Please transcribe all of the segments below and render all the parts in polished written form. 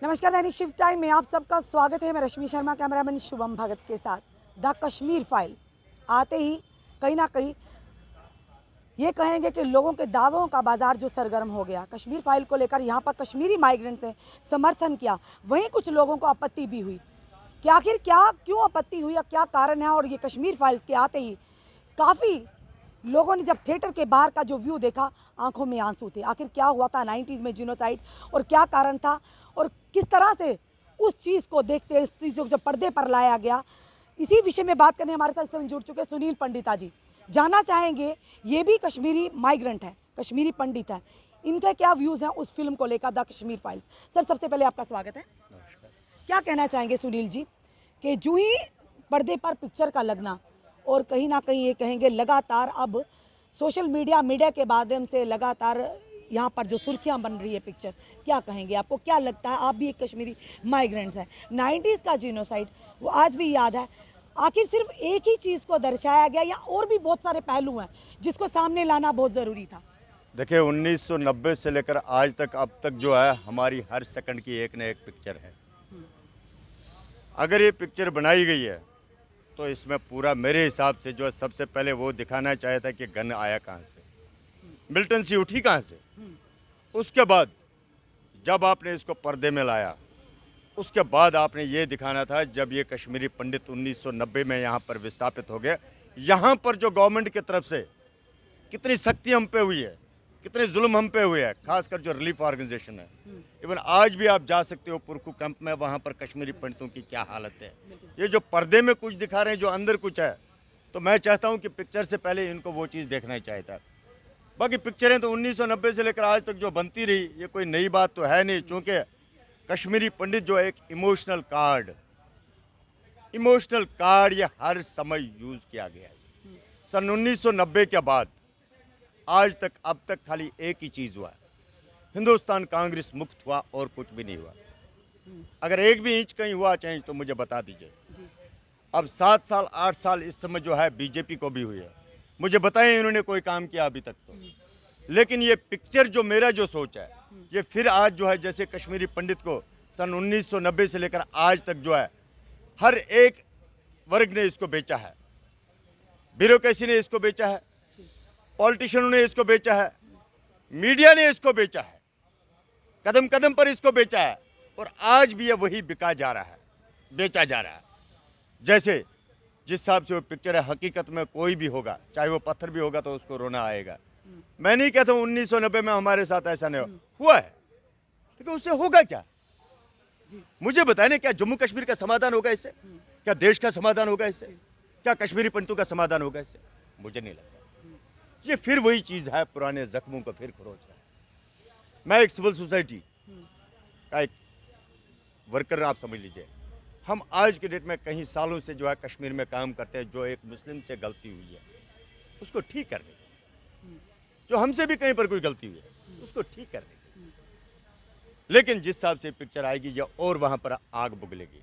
नमस्कार, दैनिक shift time में आप सबका स्वागत है। मैं रश्मि शर्मा, कैमरामैन शुभम भगत के साथ। द कश्मीर फाइल आते ही कहीं ना कहीं ये कहेंगे कि लोगों के दावों का बाजार जो सरगर्म हो गया। कश्मीर फाइल को लेकर यहाँ पर कश्मीरी माइग्रेंट्स ने समर्थन किया, वहीं कुछ लोगों को आपत्ति भी हुई कि आखिर क्यों आपत्ति हुई या क्या कारण है। और ये कश्मीर फाइल के आते ही काफ़ी लोगों ने जब थिएटर के बाहर का जो व्यू देखा, आंखों में आंसू थे। आखिर क्या हुआ था 90s में जिनोसाइड, और क्या कारण था और किस तरह से उस चीज़ को देखते इस चीज़ को जब पर्दे पर लाया गया। इसी विषय में बात करने हमारे साथ समय जुड़ चुके सुनील पंडिता जी। जानना चाहेंगे, ये भी कश्मीरी माइग्रेंट हैं, कश्मीरी पंडित हैं, इनके क्या व्यूज़ हैं उस फिल्म को लेकर, द कश्मीर फाइल्स। सर, सबसे पहले आपका स्वागत है। क्या कहना चाहेंगे सुनील जी कि जो ही पर्दे पर पिक्चर का लगना और कहीं ना कहीं ये कहेंगे लगातार अब सोशल मीडिया के माध्यम से लगातार यहाँ पर जो सुर्खियाँ बन रही है पिक्चर, क्या कहेंगे? आपको क्या लगता है? आप भी एक कश्मीरी माइग्रेंट्स हैं। 90s का जिनोसाइड वो आज भी याद है। आखिर सिर्फ एक ही चीज़ को दर्शाया गया या और भी बहुत सारे पहलू हैं जिसको सामने लाना बहुत ज़रूरी था? देखिए, 1990 से लेकर आज तक अब तक जो है हमारी हर सेकंड की एक न एक पिक्चर है। अगर ये पिक्चर बनाई गई है तो इसमें पूरा मेरे हिसाब से जो है सबसे पहले वो दिखाना चाहे था कि गन आया कहाँ से, मिलिटेंसी उठी कहाँ से। उसके बाद जब आपने इसको पर्दे में लाया, उसके बाद आपने ये दिखाना था जब ये कश्मीरी पंडित 1990 में यहाँ पर विस्थापित हो गए। यहाँ पर जो गवर्नमेंट की तरफ से कितनी सख्ती हम पे हुई है, कितने जुल्म हम पे हुए हैं, खासकर जो रिलीफ ऑर्गेनाइजेशन है। इवन आज भी आप जा सकते हो पुरखू कैंप में, वहाँ पर कश्मीरी पंडितों की क्या हालत है। ये जो पर्दे में कुछ दिखा रहे हैं, जो अंदर कुछ है, तो मैं चाहता हूँ कि पिक्चर से पहले इनको वो चीज़ देखना ही चाहिए था। बाकी पिक्चरें तो 1990 से लेकर आज तक जो बनती रही, ये कोई नई बात तो है नहीं। चूँकि कश्मीरी पंडित जो एक इमोशनल कार्ड ये हर समय यूज़ किया गया है। सन 1990 के बाद आज तक अब तक खाली एक ही चीज़ हुआ, हिंदुस्तान कांग्रेस मुक्त हुआ और कुछ भी नहीं हुआ। अगर एक भी इंच कहीं हुआ चेंज तो मुझे बता दीजिए। अब 7 साल 8 साल इस समय जो है बीजेपी को भी हुई है, मुझे बताएं इन्होंने कोई काम किया अभी तक तो। लेकिन ये पिक्चर जो मेरा जो सोच है, ये फिर आज जो है जैसे कश्मीरी पंडित को सन 1990 से लेकर आज तक जो है हर एक वर्ग ने इसको बेचा है। ब्यूरोक्रेसी ने इसको बेचा है, पॉलिटिशियनों ने इसको बेचा है, मीडिया ने इसको बेचा है, कदम कदम पर इसको बेचा है, और आज भी ये वही बिका जा रहा है, बेचा जा रहा है। जैसे जिस हिसाब से वो पिक्चर है, हकीकत में कोई भी होगा, चाहे वो पत्थर भी होगा तो उसको रोना आएगा। मैं नहीं कहता हूँ 1990 में हमारे साथ ऐसा नहीं हुआ है, लेकिन उससे होगा क्या? मुझे बताएं ना, क्या जम्मू कश्मीर का समाधान होगा इससे? क्या देश का समाधान होगा इससे? क्या कश्मीरी पंडितों का समाधान होगा इससे? मुझे नहीं लगता। ये फिर वही चीज़ है, पुराने जख्मों को फिर खरोच रहा है। मैं एक सिविल सोसाइटी का एक वर्कर, आप समझ लीजिए। हम आज के डेट में कई सालों से जो है कश्मीर में काम करते हैं। जो एक मुस्लिम से गलती हुई है उसको ठीक करने की, जो हमसे भी कहीं पर कोई गलती हुई है उसको ठीक करने की। लेकिन जिस हिसाब से पिक्चर आएगी या और वहाँ पर आग बुगलेगी।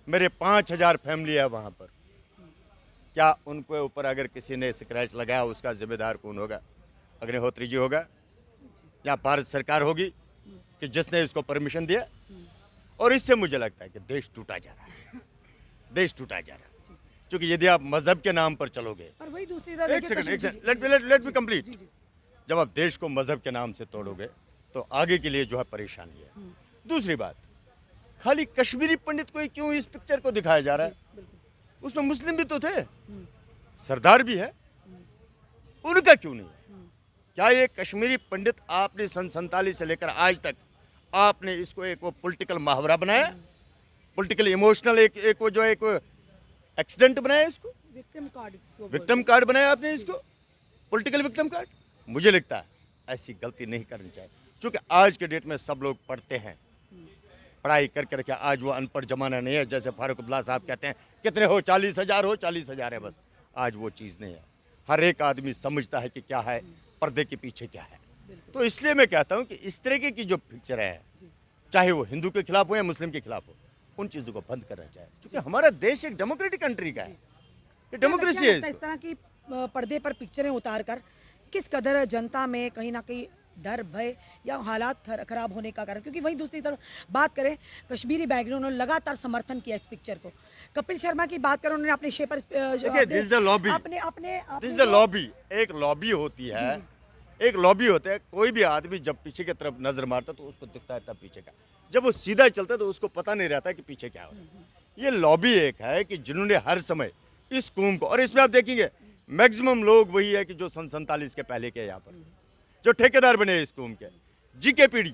मेरे 5000 फैमिली है वहाँ पर, क्या उनके ऊपर अगर किसी ने स्क्रैच लगाया उसका जिम्मेदार कौन होगा? अग्निहोत्री जी होगा या भारत सरकार होगी कि जिसने इसको परमिशन दिया? और इससे मुझे लगता है कि देश टूटा जा रहा है, देश टूटा जा रहा है। क्योंकि यदि आप मजहब के नाम पर चलोगे, पर वही दूसरी एक सेकंड, लेट मी कंप्लीट। जब आप देश को मजहब के नाम से तोड़ोगे तो आगे के लिए जो है परेशानी है। दूसरी बात, खाली कश्मीरी पंडित को ही क्यों इस पिक्चर को दिखाया जा रहा है? उसमें मुस्लिम भी तो थे, सरदार भी है, उनका क्यों नहीं? क्या ये कश्मीरी पंडित आपने सन 47 से लेकर आज तक आपने इसको एक वो पॉलिटिकल मुहावरा बनाया, पॉलिटिकल इमोशनल एक वो जो एक एक्सीडेंट बनाया, इसको विक्टिम कार्ड बनाया आपने, इसको पॉलिटिकल विक्टिम कार्ड। मुझे लगता है ऐसी गलती नहीं करनी चाहिए। क्योंकि आज के डेट में सब लोग पढ़ते हैं, पढ़ाई कर करके आज वो अनपढ़ जमाना नहीं है। जैसे फारूक अब्दुल्ला साहब कहते हैं कितने हो, 40,000 हो, 40,000 है बस। आज वो चीज़ नहीं है, हर एक आदमी समझता है कि क्या है पर्दे के पीछे क्या है। तो इसलिए मैं कहता हूँ कि इस तरीके की जो पिक्चर है, चाहे वो हिंदू के खिलाफ हो या मुस्लिम के खिलाफ हो, उन चीज़ों को बंद करना चाहिए। क्योंकि हमारा देश एक डेमोक्रेटिक कंट्री का है, ये डेमोक्रेसी है। इस तरह की पर्दे पर पिक्चरें उतार कर किस कदर जनता में कहीं ना कहीं डर भय या हालात खराब होने का कारण? क्योंकि वहीं दूसरी तरफ बात करें कश्मीरी बैकग्राउंड, उन्होंने लगातार समर्थन किया इस पिक्चर को। कपिल शर्मा की बात करें, उन्होंने अपने शे पर देखिए, this is the lobby, this is the lobby. एक लॉबी होती है, एक लॉबी होता है। कोई भी आदमी जब पीछे की तरफ नजर मारता तो उसको दिखता है तब पीछे का, जब वो सीधा चलता है तो उसको पता नहीं रहता कि पीछे क्या हो रहा है। ये लॉबी एक है कि जिन्होंने हर समय इस कुंभ को, और इसमें आप देखेंगे मैक्सिमम लोग वही है कि जो सन 47 के पहले के यहाँ पर जो ठेकेदार बने इस कुंभ के, जीके पीढ़ी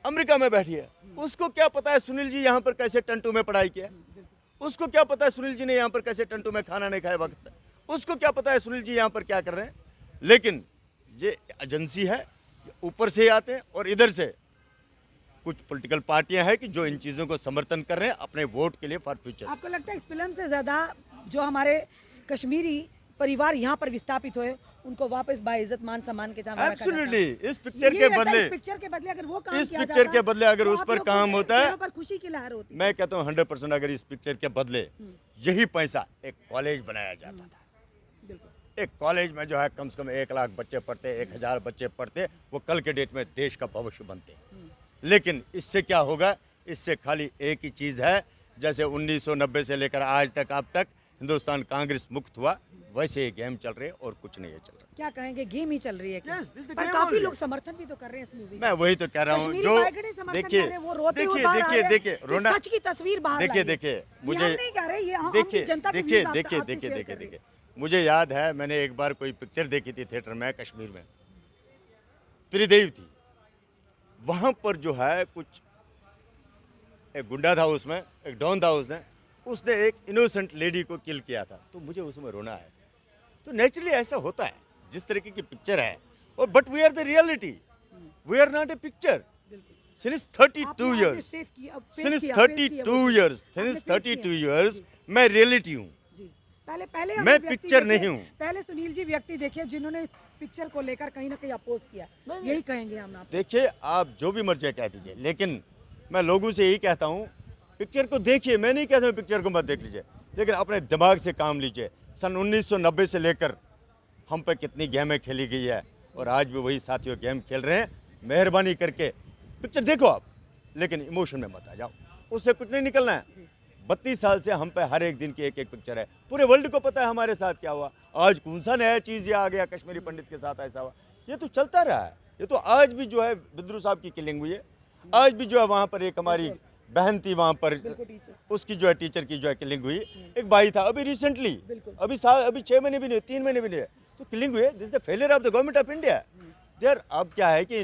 अमेरिका में बैठी है, उसको क्या पता है सुनील जी यहाँ पर कैसे टंटू में पढ़ाई किया, उसको क्या पता है सुनील जी ने यहाँ पर कैसे टंटू में खाना नहीं खाया वक्त पे, उसको क्या पता है सुनील जी यहाँ पर क्या कर रहे हैं। लेकिन ये एजेंसी है, ऊपर से आते हैं और इधर से कुछ पॉलिटिकल पार्टियां हैं कि जो इन चीज़ों को समर्थन कर रहे हैं अपने वोट के लिए फॉर फ्यूचर। आपको लगता है इस फिल्म से ज़्यादा जो हमारे कश्मीरी परिवार यहाँ पर विस्थापित हुए उनको वापस बाइज्जत मान सम्मान के साथ एब्सोल्युटली इस पिक्चर के बदले, इस पिक्चर के बदले अगर वो काम इस किया पिक्चर जाता, के बदले अगर तो उस आप पर लोग काम के होता है, चेहरों पर खुशी की लहर होती। मैं कहता हूँ 100% अगर इस पिक्चर के बदले यही पैसा एक कॉलेज बनाया जाता था, एक कॉलेज में जो है कम से कम 1 लाख बच्चे पढ़ते, 1000 बच्चे पढ़ते, वो कल के डेट में देश का भविष्य बनते। लेकिन इससे क्या होगा, इससे खाली एक ही चीज़ है, जैसे 1990 से लेकर आज तक अब तक हिंदुस्तान कांग्रेस मुक्त हुआ, वैसे ये गेम चल रहे और कुछ नहीं है चल रहा। क्या कहेंगे, गेम ही चल रही है क्या? Yes, this is the पर game काफी only. लोग समर्थन भी तो कर रहे हैं इस मूवी। मैं वही तो कह रहा हूँ, कश्मीरी जो बाइकड़े समर्थन कर रहे हैं, वो रोते हुए बाहर आ रहे हैं, देखिए एक सच की तस्वीर बाहर लाई है। देखिए ये मुझे हम नहीं कह रहे, ये हम देखिए जनता की देखिए व्यूज आपसे देखिए शेयर देखिए कर देखिए रहे हैं। देखिए मुझे याद है मैंने एक बार कोई पिक्चर देखी थी थिएटर में कश्मीर में, त्रिदेव थी। वहाँ पर जो है कुछ एक गुंडा था, उसमें एक डॉन था, उसने एक इनोसेंट लेडी को किल किया था, तो मुझे उसमें रोना आया था। तो नेचुरली ऐसा होता है जिस तरीके की पिक्चर है, और but we are the reality, we are not a picture. Since 32 years, since 32 years मैं रियलिटी हूँ, पहले मैं पिक्चर नहीं हूँ। पहले सुनील जी व्यक्ति देखिए जिन्होंने इस पिक्चर को लेकर कहीं ना कहीं अपोज किया, यही कहेंगे हम आपको। देखिए आप जो भी मर्जी कह दीजिए, लेकिन मैं लोगों से यही कहता हूँ पिक्चर को देखिए। मैं नहीं कहता हूँ पिक्चर को मत देख लीजिए, लेकिन अपने दिमाग से काम लीजिए। सन 1990 से लेकर हम पे कितनी गेमें खेली गई है, और आज भी वही साथियों गेम खेल रहे हैं। मेहरबानी करके पिक्चर देखो आप, लेकिन इमोशन में मत आ जाओ, उससे कुछ नहीं निकलना है। 32 साल से हम पे हर एक दिन की एक पिक्चर है, पूरे वर्ल्ड को पता है हमारे साथ क्या हुआ। आज कौन सा नया चीज़ ये आ गया कश्मीरी पंडित के साथ ऐसा हुआ, ये तो चलता रहा है। ये तो आज भी जो है बिद्रू साहब की किलिंग हुई है, आज भी जो है वहाँ पर एक हमारी बहन थी, वहाँ पर उसकी जो है टीचर की जो है किलिंग हुई। एक भाई था अभी रिसेंटली, अभी 6 महीने भी नहीं, 3 महीने भी नहीं, तो किलिंग हुई है। This the failure of the government of India. There अब क्या है कि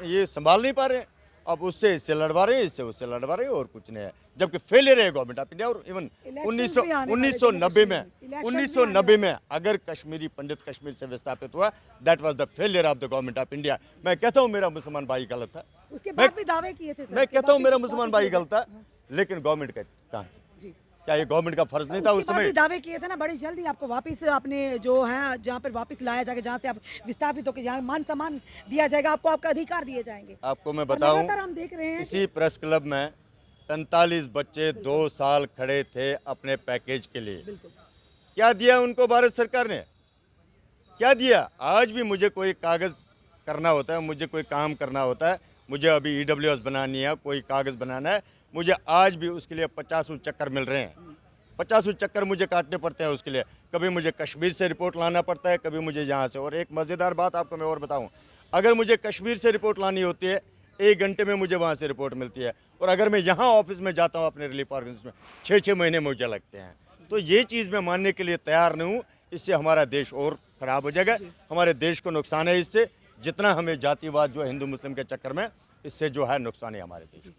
ये संभाल नहीं पा रहे हैं, अब उससे इससे लड़वा रहे हैं, इससे उससे लड़वा रहे हैं, और कुछ नहीं है। जबकि फेलियर है गवर्नमेंट ऑफ इंडिया। और इवन 1990 में अगर कश्मीरी पंडित कश्मीर से विस्थापित हुआ, that was the failure of the government of India. मैं कहता हूँ मेरा मुसलमान भाई गलत था, उसके बाद भी दावे किए थे। मैं कहता हूँ मेरा मुसलमान भाई गलत था, लेकिन गवर्नमेंट का कहाँ थी? क्या ये गवर्नमेंट का फर्ज नहीं था उस समय? दावे किए थे ना, बड़ी जल्दी आपको वापस अपने जो है जहाँ पर वापस लाया जाएगा, जहाँ से आप विस्थापित होकर जहाँ मान सम्मान दिया जाएगा, आपको आपका अधिकार दिए जाएंगे। आपको मैं बताऊं, हम देख रहे हैं इसी प्रेस क्लब में 45 बच्चे 2 साल खड़े थे अपने पैकेज के लिए। क्या दिया उनको भारत सरकार ने? क्या दिया? आज भी मुझे कोई कागज़ करना होता है, मुझे कोई काम करना होता है, मुझे अभी EWS बनानी है, कोई कागज़ बनाना है, मुझे आज भी उसके लिए 50 चक्कर मिल रहे हैं। 50 चक्कर मुझे काटने पड़ते हैं उसके लिए। कभी मुझे कश्मीर से रिपोर्ट लाना पड़ता है, कभी मुझे यहाँ से। और एक मज़ेदार बात आपको मैं और बताऊँ, अगर मुझे कश्मीर से रिपोर्ट लानी होती है 1 घंटे में मुझे वहाँ से रिपोर्ट मिलती है, और अगर मैं यहाँ ऑफिस में जाता हूँ अपने रिलीफ ऑर्गेनाइजेशन में 6-6 महीने मुझे लगते हैं। तो ये चीज़ मैं मानने के लिए तैयार नहीं हूँ। इससे हमारा देश और ख़राब हो जाएगा, हमारे देश को नुकसान है इससे। जितना हमें जातिवाद जो है हिंदू मुस्लिम के चक्कर में, इससे जो है नुकसान है हमारे देश को।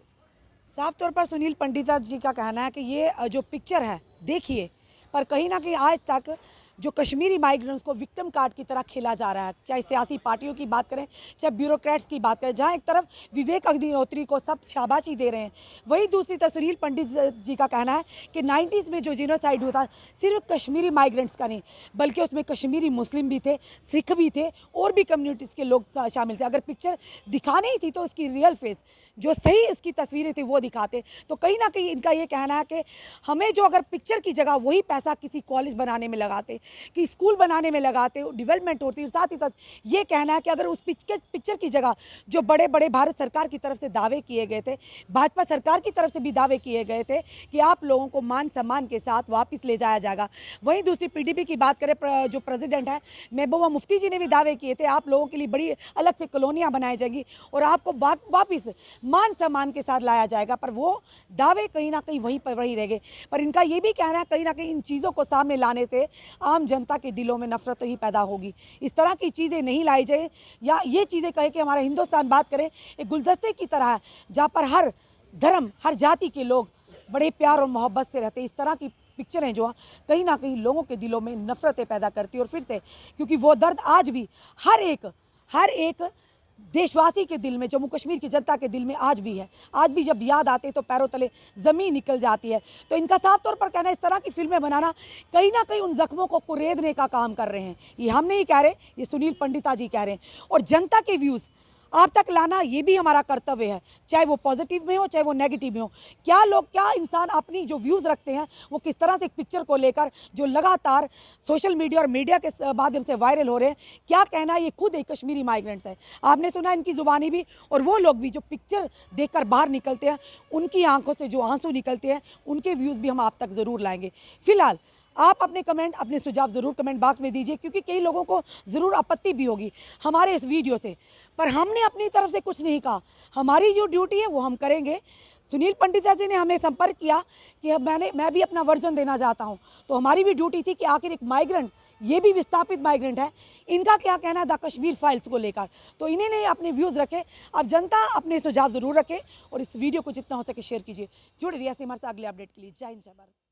साफ तौर पर सुनील पंडिता जी का कहना है कि ये जो पिक्चर है देखिए, पर कहीं ना कहीं आज तक जो कश्मीरी माइग्रेंट्स को विक्टिम कार्ड की तरह खेला जा रहा है, चाहे सियासी पार्टियों की बात करें, चाहे ब्यूरोक्रेट्स की बात करें, जहां एक तरफ विवेक अग्निहोत्री को सब शाबाशी दे रहे हैं, वहीं दूसरी तरफ सुनील पंडित जी का कहना है कि 90s में जो जीनोसाइड हुआ था सिर्फ कश्मीरी माइग्रेंट्स का नहीं, बल्कि उसमें कश्मीरी मुस्लिम भी थे, सिख भी थे, और भी कम्युनिटीज़ के लोग शामिल थे। अगर पिक्चर दिखानी ही थी तो उसकी रियल फेस, जो सही उसकी तस्वीरें थी वो दिखाते। तो कहीं ना कहीं इनका ये कहना है कि हमें जो अगर पिक्चर की जगह वही पैसा किसी कॉलेज बनाने में लगाते, कि स्कूल बनाने में लगाते हो, डेवलपमेंट होती है। साथ ही साथ ये कहना है कि अगर उस पिक्चर की जगह जो बड़े बड़े भारत सरकार की तरफ से दावे किए गए थे, भाजपा सरकार की तरफ से भी दावे किए गए थे कि आप लोगों को मान सम्मान के साथ वापस ले जाया जाएगा। वहीं दूसरी पीडीपी की बात करें, जो प्रेसिडेंट है महबूबा मुफ्ती जी ने भी दावे किए थे आप लोगों के लिए बड़ी अलग से कॉलोनियाँ बनाई जाएंगी और आपको वापस मान सम्मान के साथ लाया जाएगा। पर वो दावे कहीं ना कहीं वहीं पर वही रह गए। पर इनका ये भी कहना है कहीं ना कहीं इन चीज़ों को सामने लाने से आम जनता के दिलों में नफरत ही पैदा होगी। इस तरह की चीज़ें नहीं लाई जाए, या ये चीज़ें कहे कि हमारा हिंदुस्तान बात करें एक गुलदस्ते की तरह है जहाँ पर हर धर्म हर जाति के लोग बड़े प्यार और मोहब्बत से रहते हैं। इस तरह की पिक्चरें जो कहीं ना कहीं लोगों के दिलों में नफरतें पैदा करती है। और फिर से क्योंकि वो दर्द आज भी हर एक देशवासी के दिल में, जम्मू कश्मीर की जनता के दिल में आज भी है। आज भी जब याद आते तो पैरों तले ज़मीन निकल जाती है। तो इनका साफ तौर पर कहना है इस तरह की फिल्में बनाना कहीं ना कहीं उन जख्मों को कुरेदने का काम कर रहे हैं। ये हम नहीं कह रहे, ये सुनील पंडिता जी कह रहे हैं। और जनता के व्यूज़ आप तक लाना ये भी हमारा कर्तव्य है, चाहे वो पॉजिटिव में हो चाहे वो नेगेटिव में हो। क्या इंसान अपनी जो व्यूज़ रखते हैं वो किस तरह से एक पिक्चर को लेकर जो लगातार सोशल मीडिया और मीडिया के माध्यम से वायरल हो रहे हैं, क्या कहना है। ये खुद एक कश्मीरी माइग्रेंट्स है, आपने सुना इनकी ज़ुबानी भी। और वो लोग भी जो पिक्चर देखकर बाहर निकलते हैं, उनकी आंखों से जो आंसू निकलते हैं, उनके व्यूज़ भी हम आप तक ज़रूर लाएंगे। फिलहाल आप अपने कमेंट, अपने सुझाव ज़रूर कमेंट बॉक्स में दीजिए, क्योंकि कई लोगों को ज़रूर आपत्ति भी होगी हमारे इस वीडियो से। पर हमने अपनी तरफ से कुछ नहीं कहा, हमारी जो ड्यूटी है वो हम करेंगे। सुनील पंडिता जी ने हमें संपर्क किया कि मैं भी अपना वर्जन देना चाहता हूं, तो हमारी भी ड्यूटी थी कि आखिर एक माइग्रेंट, ये भी विस्थापित माइग्रेंट है, इनका क्या कहना है द कश्मीर फाइल्स को लेकर। तो इन्होंने अपने व्यूज़ रखे। अब जनता अपने सुझाव ज़रूर रखे और इस वीडियो को जितना हो सके शेयर कीजिए। जुड़े रहिए ऐसे हमारे साथ अगले अपडेट के लिए। जय हिंद, जय भारत।